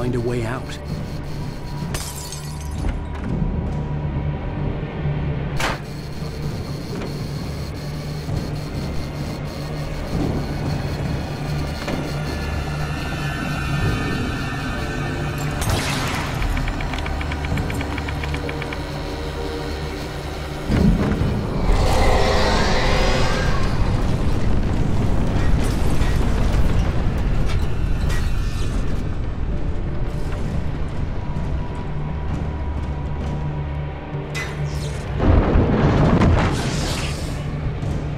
find a way out.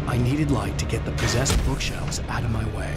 I needed light to get the possessed bookshelves out of my way.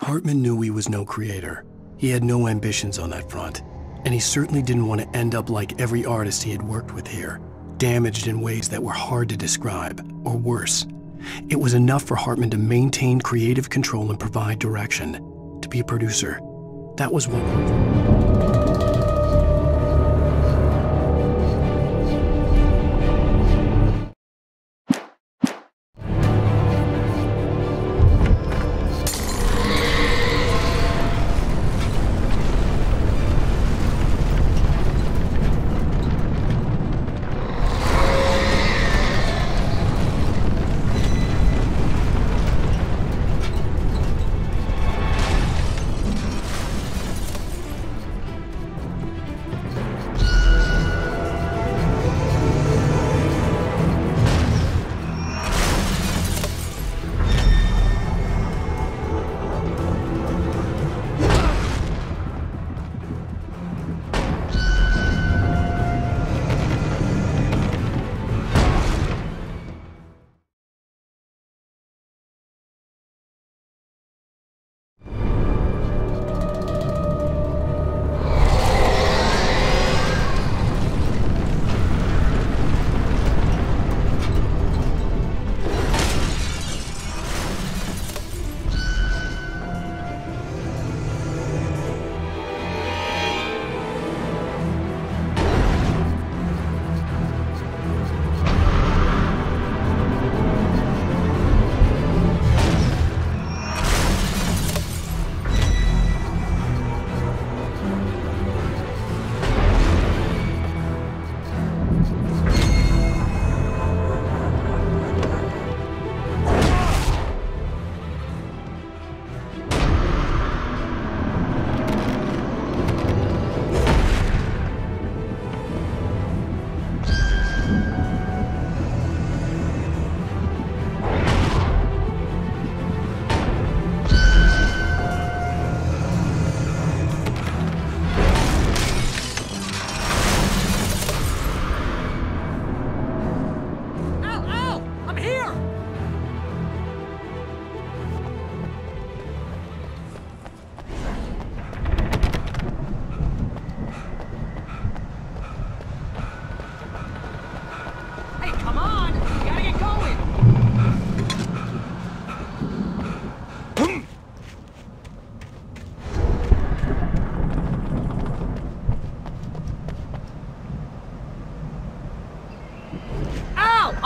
Hartman knew he was no creator. He had no ambitions on that front, and he certainly didn't want to end up like every artist he had worked with here, damaged in ways that were hard to describe, or worse. It was enough for Hartman to maintain creative control and provide direction, to be a producer. That was what...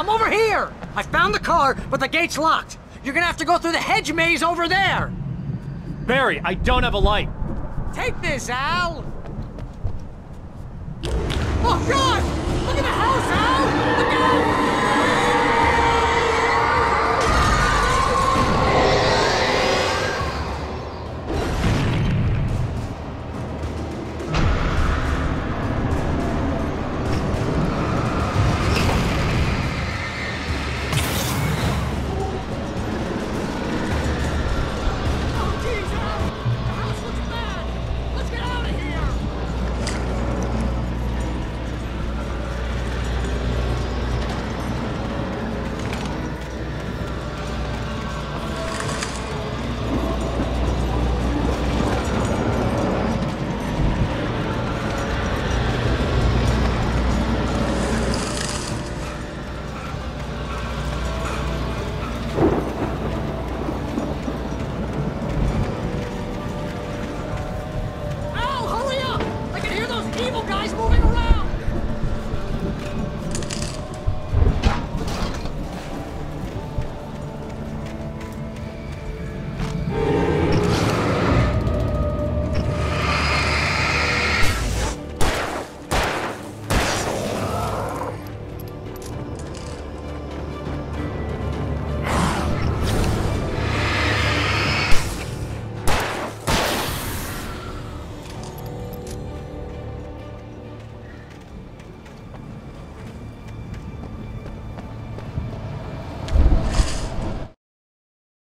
I'm over here! I found the car, but the gate's locked. You're gonna have to go through the hedge maze over there! Barry, I don't have a light. Take this, Al! Oh, God! Look at the house, Al! Look out!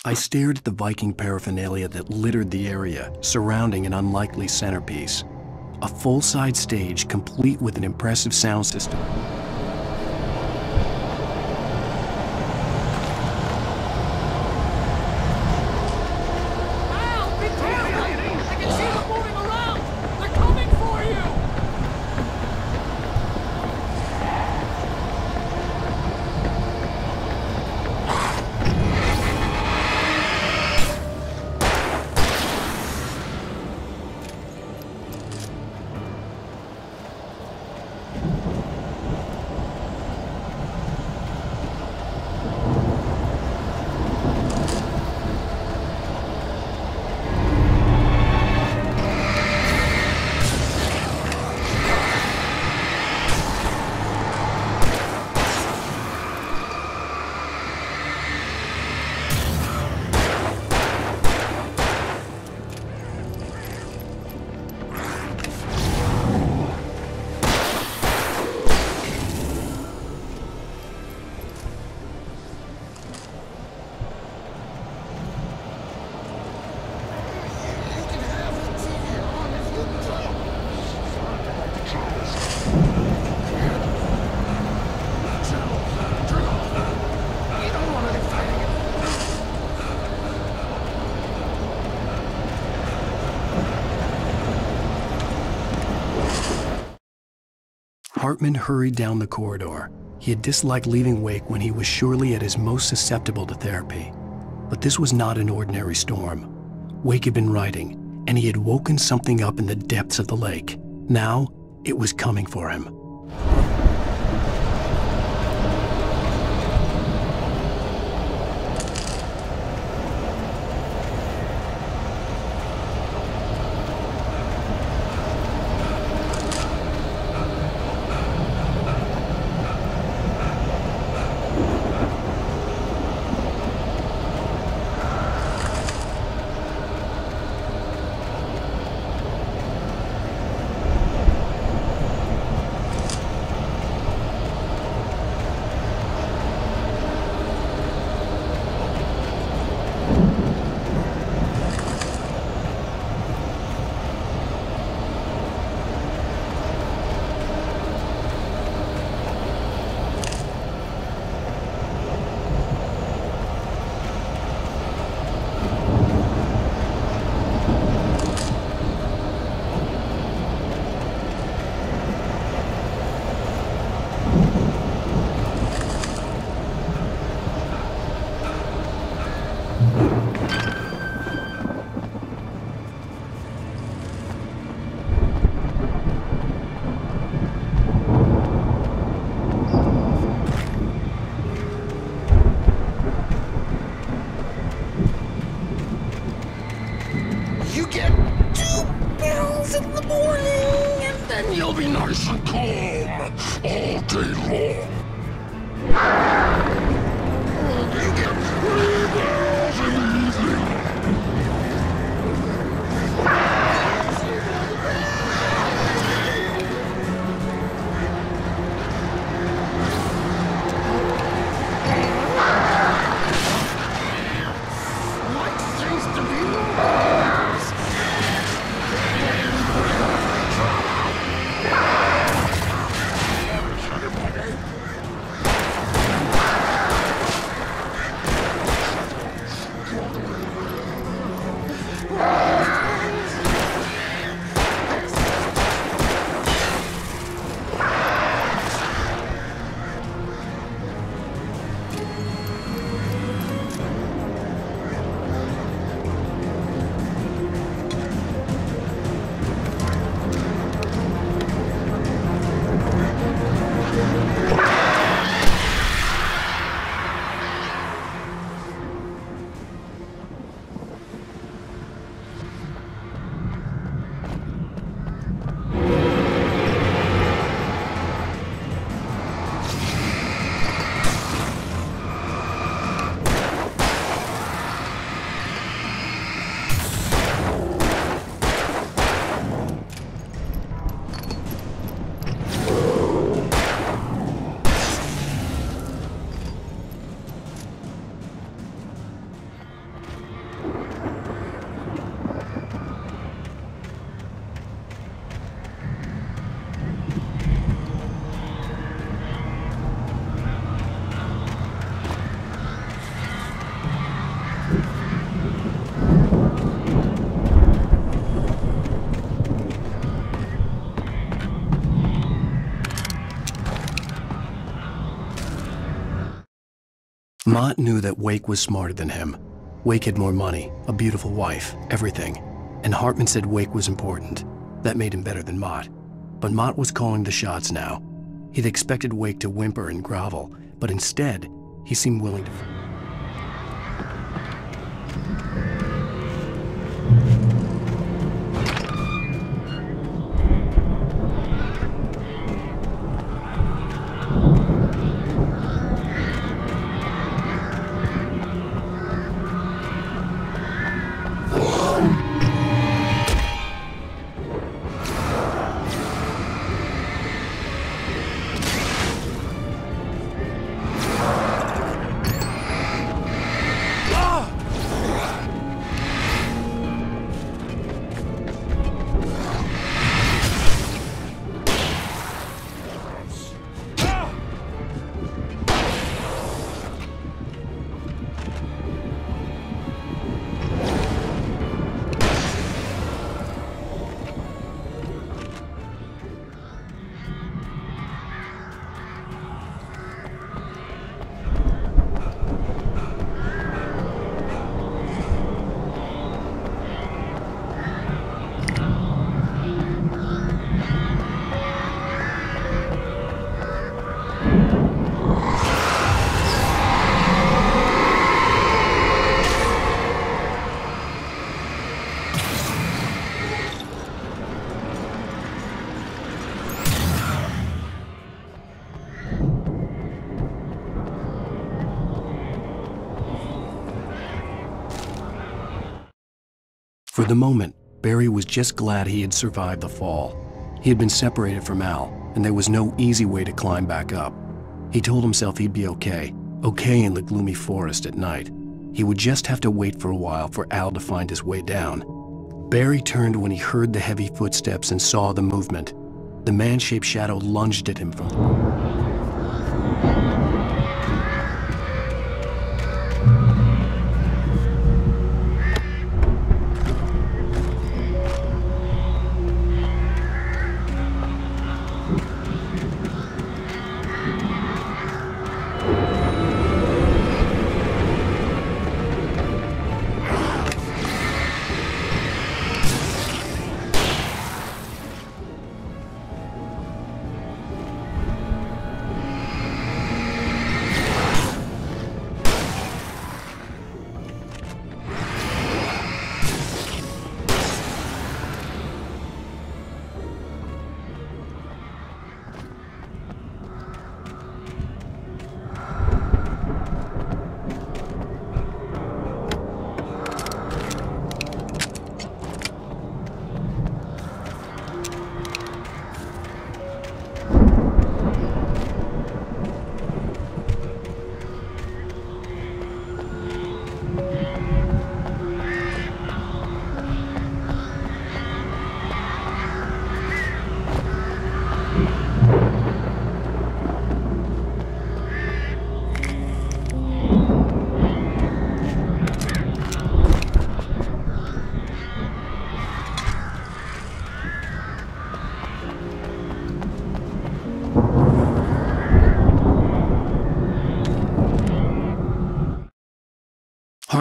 I stared at the Viking paraphernalia that littered the area, surrounding an unlikely centerpiece. A full-size stage complete with an impressive sound system. Al, be careful! I can see them moving around! They're coming for you! Hartman hurried down the corridor. He had disliked leaving Wake when he was surely at his most susceptible to therapy. But this was not an ordinary storm. Wake had been writing, and he had woken something up in the depths of the lake. Now, it was coming for him. nice and calm all day long. You get pretty girls in the evening. What seems to be yours? Mott knew that Wake was smarter than him. Wake had more money, a beautiful wife, everything. And Hartman said Wake was important. That made him better than Mott. But Mott was calling the shots now. He'd expected Wake to whimper and grovel, but instead, he seemed willing to... For the moment, Barry was just glad he had survived the fall. He had been separated from Al, and there was no easy way to climb back up. He told himself he'd be okay in the gloomy forest at night. He would just have to wait for a while for Al to find his way down. Barry turned when he heard the heavy footsteps and saw the movement. The man-shaped shadow lunged at him from the...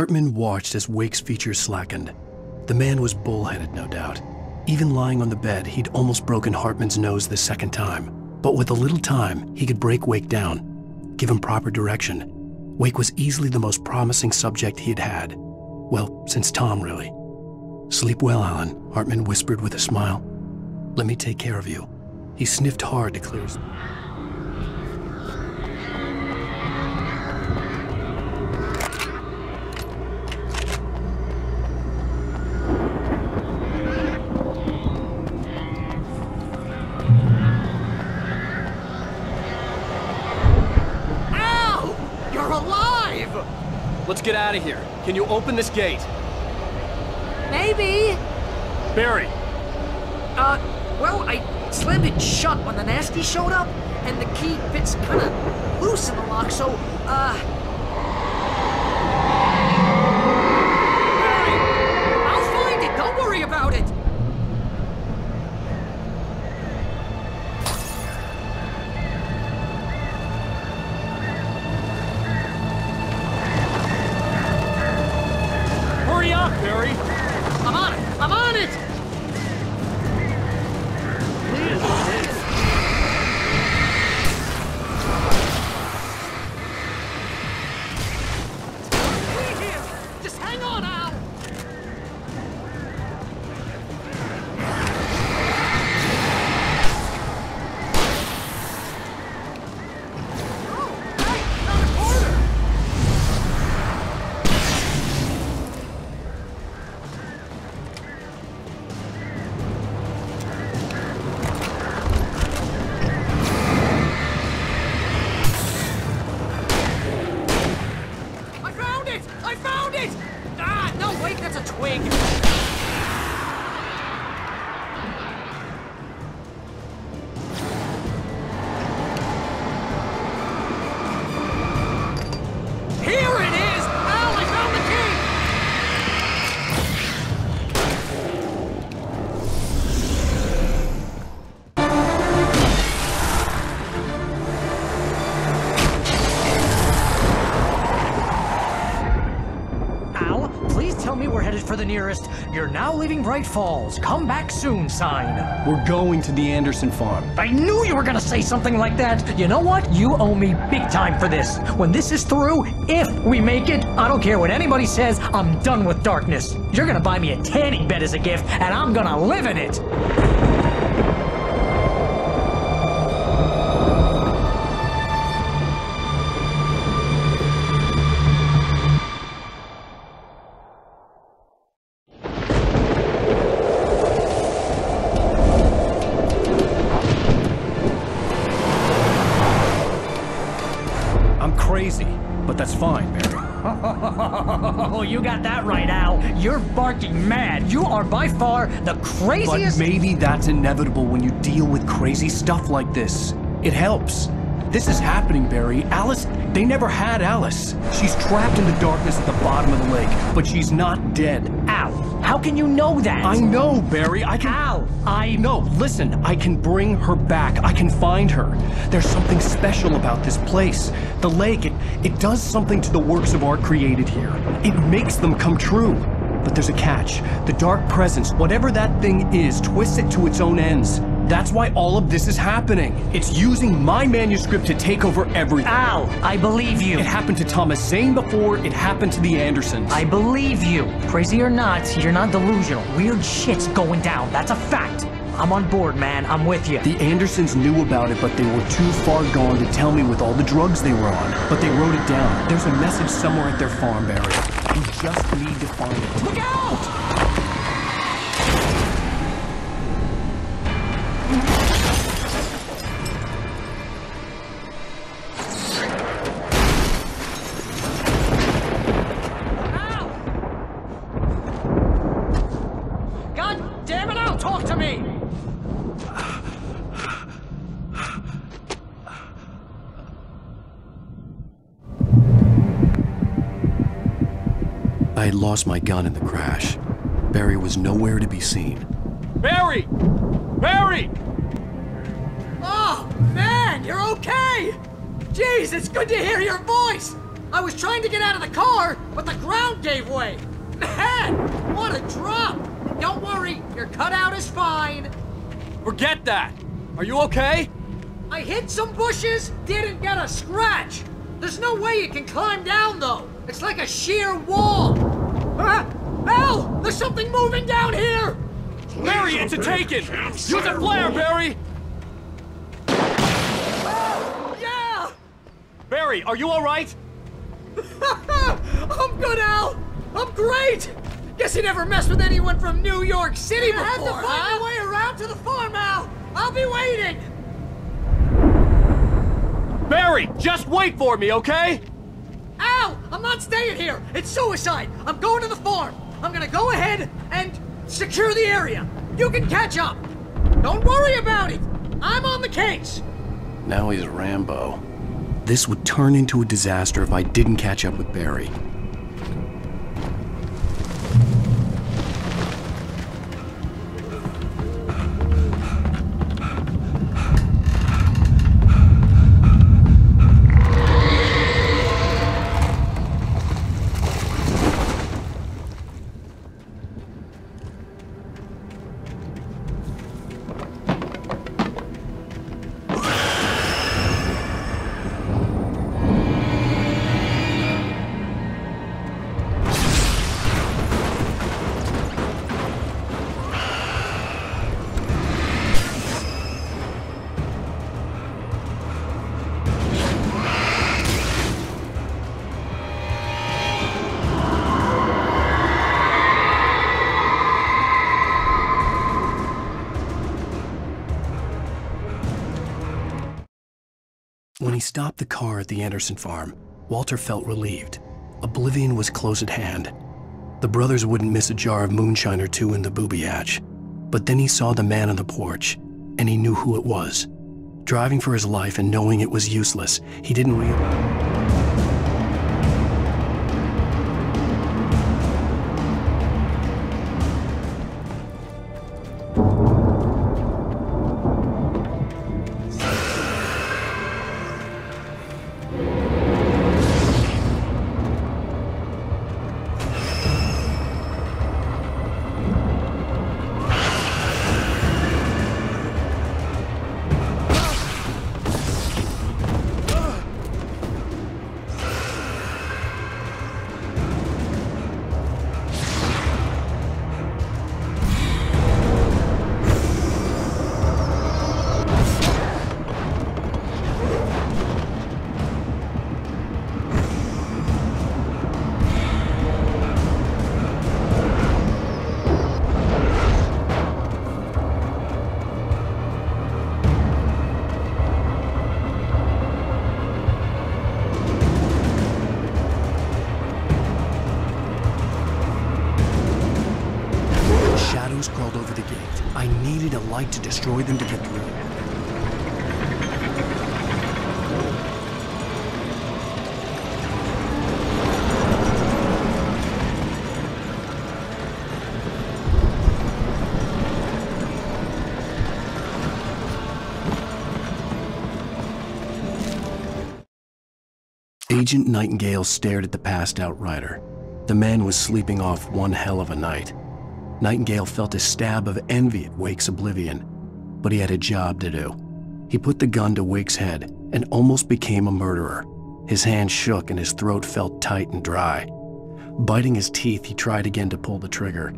Hartman watched as Wake's features slackened. The man was bullheaded, no doubt. Even lying on the bed, he'd almost broken Hartman's nose the second time. But with a little time, he could break Wake down, give him proper direction. Wake was easily the most promising subject he had had. Well, since Tom, really. "Sleep well, Alan," Hartman whispered with a smile. "Let me take care of you." He sniffed hard to clear his... Al! You're alive! Let's get out of here. Can you open this gate? Maybe. Barry! Well, I slammed it shut when the nasty showed up, and the key fits kinda loose in the lock, so, Barry! I'll find it, don't worry about it! Hurry up, Barry! I'm on it! I'm on it! Just hang on, Al! Oh, hey, found a corner! I found it! Ah, no, wait, that's a twig. Here it is! Al, I found the key! Al, please tell me we're headed for the nearest "You're now leaving Bright Falls. Come back soon" sign. We're going to the Anderson farm. I knew you were gonna say something like that. You know what? You owe me big time for this. When this is through, if we make it, I don't care what anybody says, I'm done with darkness. You're gonna buy me a tanning bed as a gift, and I'm gonna live in it. I'm crazy, but that's fine, Barry. Oh, you got that right, Al. You're barking mad. You are by far the But craziest... maybe that's inevitable when you deal with crazy stuff like this. It helps. This is happening, Barry. Alice, they never had Alice. She's trapped in the darkness at the bottom of the lake, but she's not dead. Al, how can you know that? I know, Barry. I can... Al, No, listen. I can bring her back. I can find her. There's something special about this place. The lake, it does something to the works of art created here. It makes them come true. But there's a catch. The dark presence, whatever that thing is, twists it to its own ends. That's why all of this is happening. It's using my manuscript to take over everything. Al, I believe you. It happened to Thomas Zane before, it happened to the Andersons. I believe you. Crazy or not, you're not delusional. Weird shit's going down. That's a fact. I'm on board, man. I'm with you. The Andersons knew about it, but they were too far gone to tell me with all the drugs they were on. But they wrote it down. There's a message somewhere at their farm, Barry. You just need to find it. Look out! Talk to me! I had lost my gun in the crash. Barry was nowhere to be seen. Barry! Barry! Oh, man, you're okay! Jeez, it's good to hear your voice! I was trying to get out of the car, but the ground gave way. Man, what a drop! Don't worry, your cutout is fine. Forget that! Are you okay? I hit some bushes, didn't get a scratch. There's no way you can climb down, though. It's like a sheer wall. Al! There's something moving down here! Barry, it's a taken! Use a flare, Barry! Yeah! Barry, are you alright? I'm good, Al! I'm great! Guess you never messed with anyone from New York City before, had to find a way around to the farm, Al! I'll be waiting! Barry, just wait for me, okay? Al! I'm not staying here! It's suicide! I'm going to the farm! I'm gonna go ahead and secure the area! You can catch up! Don't worry about it! I'm on the case! Now he's Rambo. This would turn into a disaster if I didn't catch up with Barry. When he stopped the car at the Anderson farm, Walter felt relieved. Oblivion was close at hand. The brothers wouldn't miss a jar of moonshine or two in the booby hatch. But then he saw the man on the porch, and he knew who it was. Driving for his life and knowing it was useless, he didn't realize. Crawled over the gate. I needed a light to destroy them to get through. Agent Nightingale stared at the passed-out rider. The man was sleeping off one hell of a night. Nightingale felt a stab of envy at Wake's oblivion, but he had a job to do. He put the gun to Wake's head and almost became a murderer. His hand shook and his throat felt tight and dry. Biting his teeth, he tried again to pull the trigger.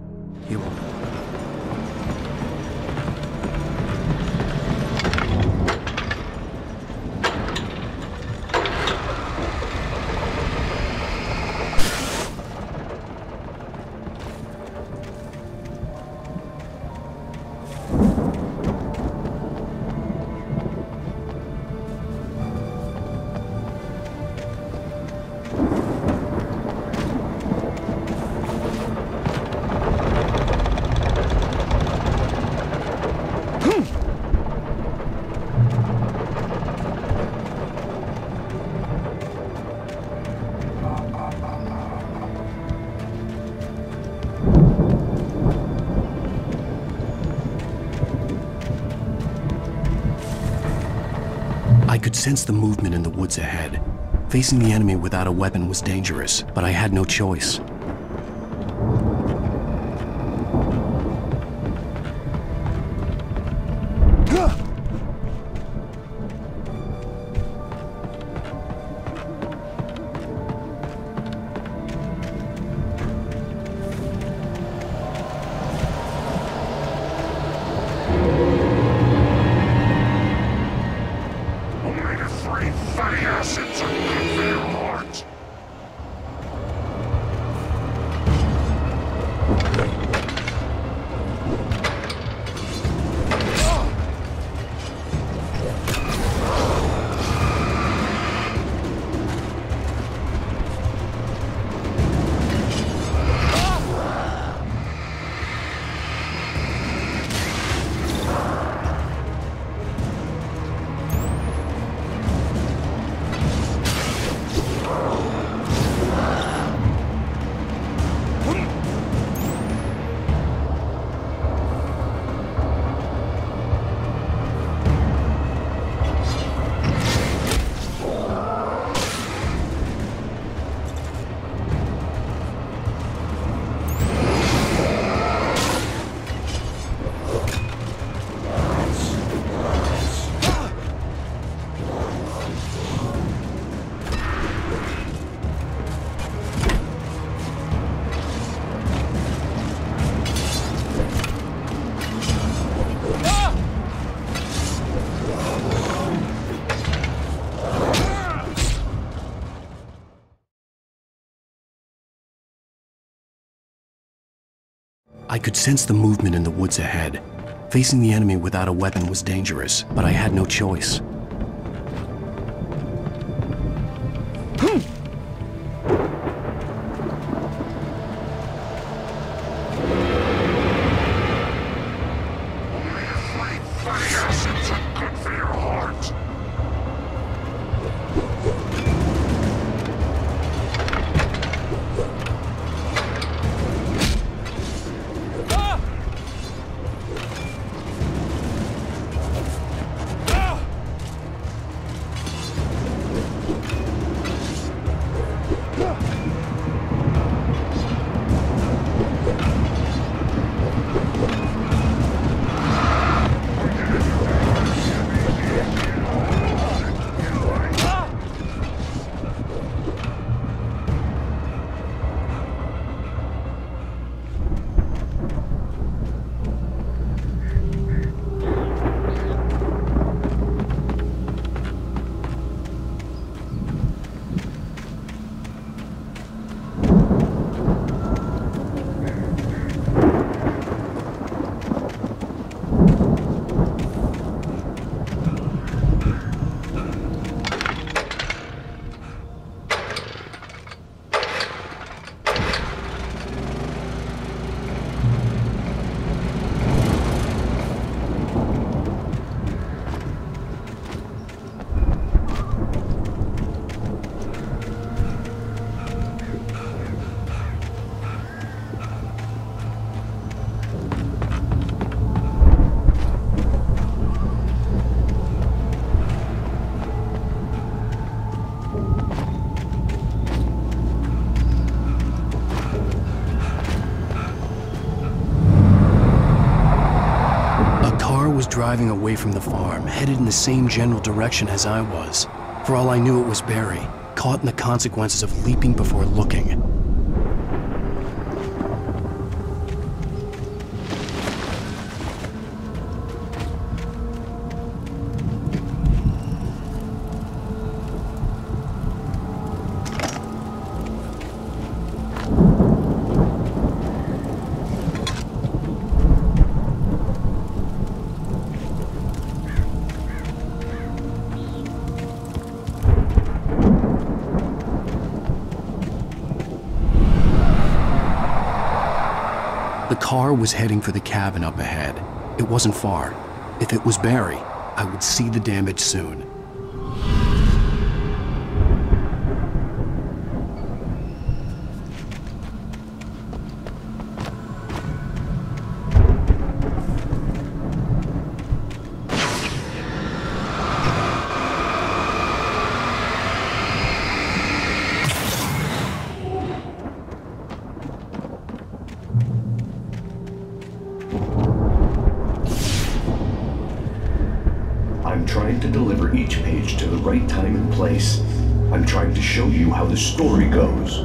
I could sense the movement in the woods ahead. Facing the enemy without a weapon was dangerous, but I had no choice. I could sense the movement in the woods ahead. Facing the enemy without a weapon was dangerous, but I had no choice. Driving away from the farm, headed in the same general direction as I was. For all I knew, it was Barry, caught in the consequences of leaping before looking. The car was heading for the cabin up ahead. It wasn't far. If it was Barry, I would see the damage soon. each page to the right time and place. I'm trying to show you how the story goes.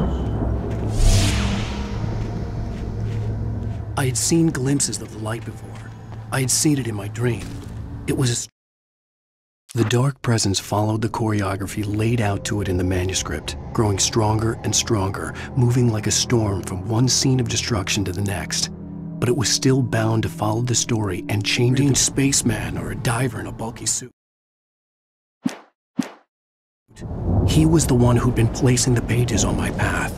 I had seen glimpses of the light before. I had seen it in my dream. It was The dark presence followed the choreography laid out to it in the manuscript, growing stronger and stronger, moving like a storm from one scene of destruction to the next. But it was still bound to follow the story and changing a spaceman or a diver in a bulky suit. He was the one who'd been placing the pages on my path.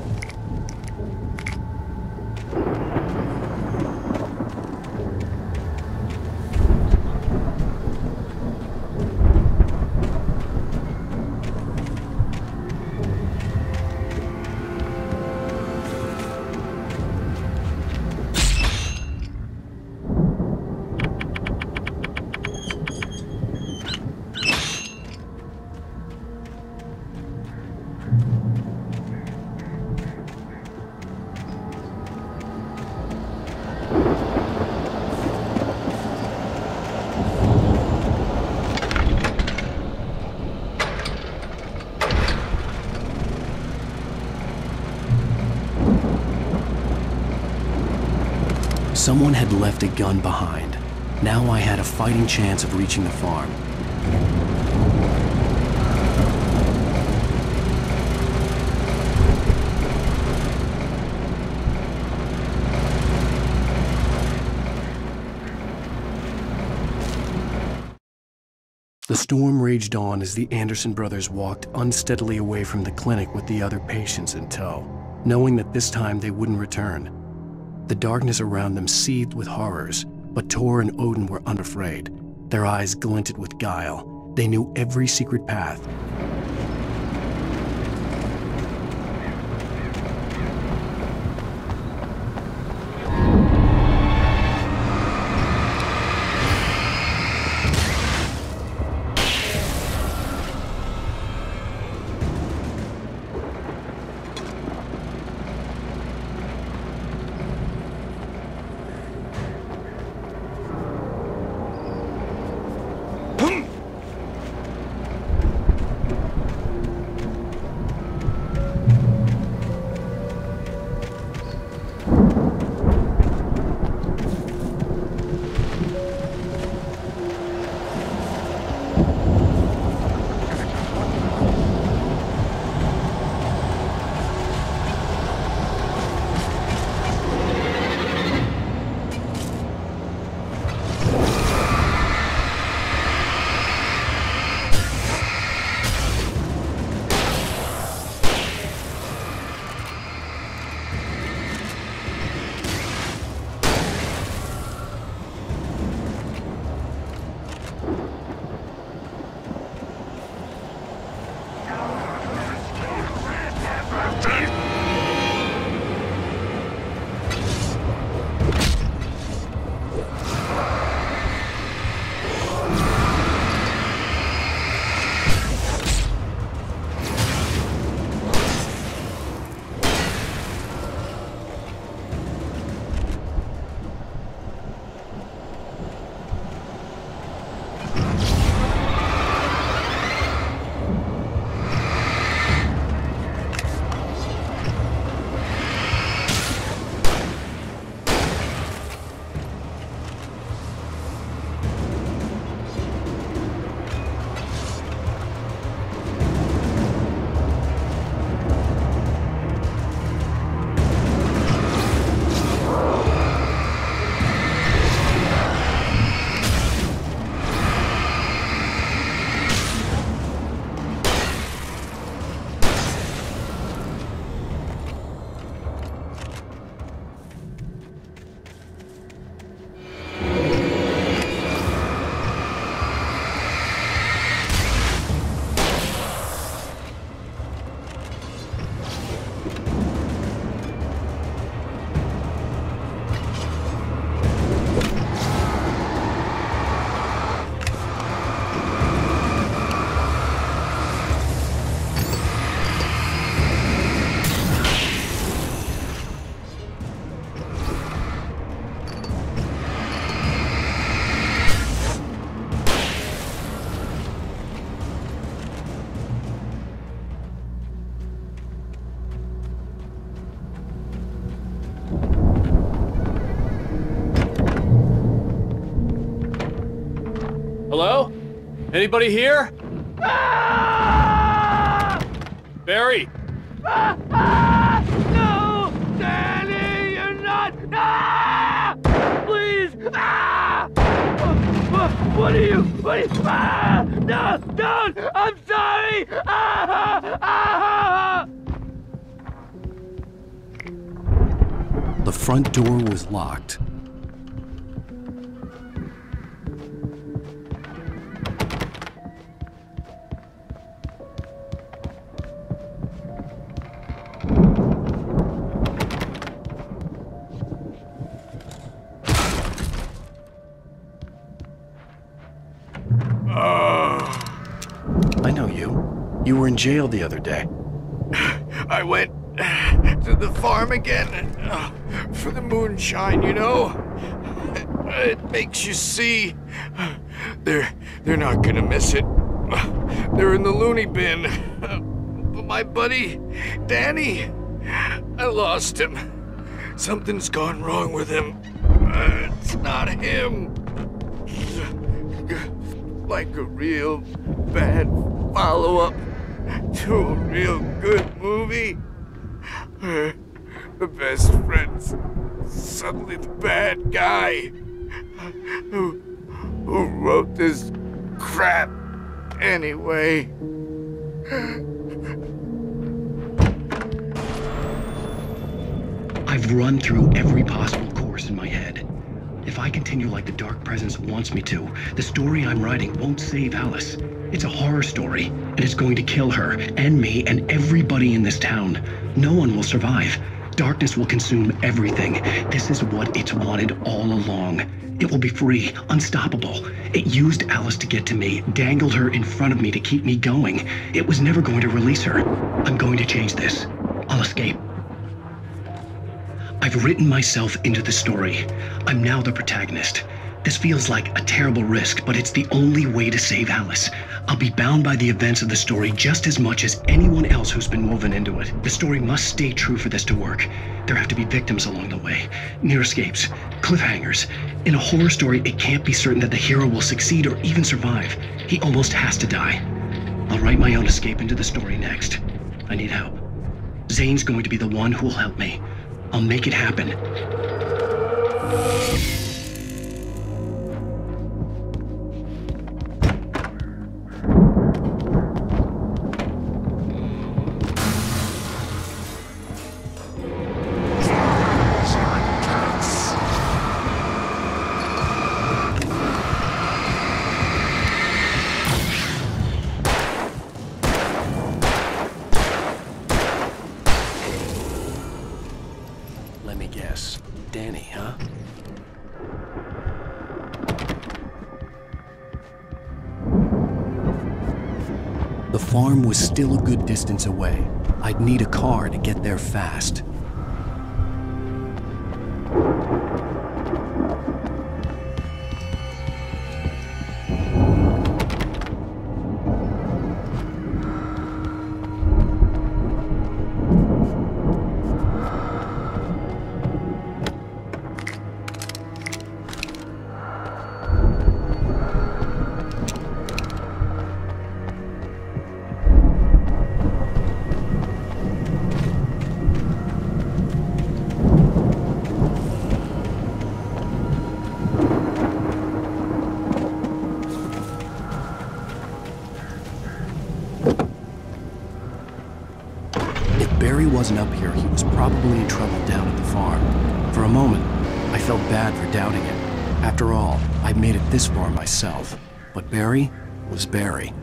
Someone had left a gun behind. Now I had a fighting chance of reaching the farm. The storm raged on as the Anderson brothers walked unsteadily away from the clinic with the other patients in tow, knowing that this time they wouldn't return. The darkness around them seethed with horrors, but Tor and Odin were unafraid. Their eyes glinted with guile. They knew every secret path. Anybody here? Barry! No! Danny, you're not! Please! What are you? No! Don't! I'm sorry! The front door was locked. I know you. You were in jail the other day. I went to the farm again for the moonshine, you know? It makes you see. They're not gonna miss it. They're in the loony bin. But my buddy, Danny, I lost him. Something's gone wrong with him. It's not him. Like a real bad follow-up to a real good movie. The best friend's suddenly the bad guy who wrote this crap anyway. I've run through every possible course in my head. If I continue like the Dark Presence wants me to, the story I'm writing won't save Alice. It's a horror story, and it's going to kill her, and me, and everybody in this town. No one will survive. Darkness will consume everything. This is what it's wanted all along. It will be free, unstoppable. It used Alice to get to me, dangled her in front of me to keep me going. It was never going to release her. I'm going to change this. I'll escape. I've written myself into the story. I'm now the protagonist. This feels like a terrible risk, but it's the only way to save Alice. I'll be bound by the events of the story just as much as anyone else who's been woven into it. The story must stay true for this to work. There have to be victims along the way, near escapes, cliffhangers. In a horror story, it can't be certain that the hero will succeed or even survive. He almost has to die. I'll write my own escape into the story next. I need help. Zane's going to be the one who will help me. I'll make it happen. Let me guess. Danny, huh? The farm was still a good distance away. I'd need a car to get there fast. Barry wasn't up here, he was probably in trouble down at the farm. For a moment, I felt bad for doubting it. After all, I'd made it this far myself. But Barry was Barry.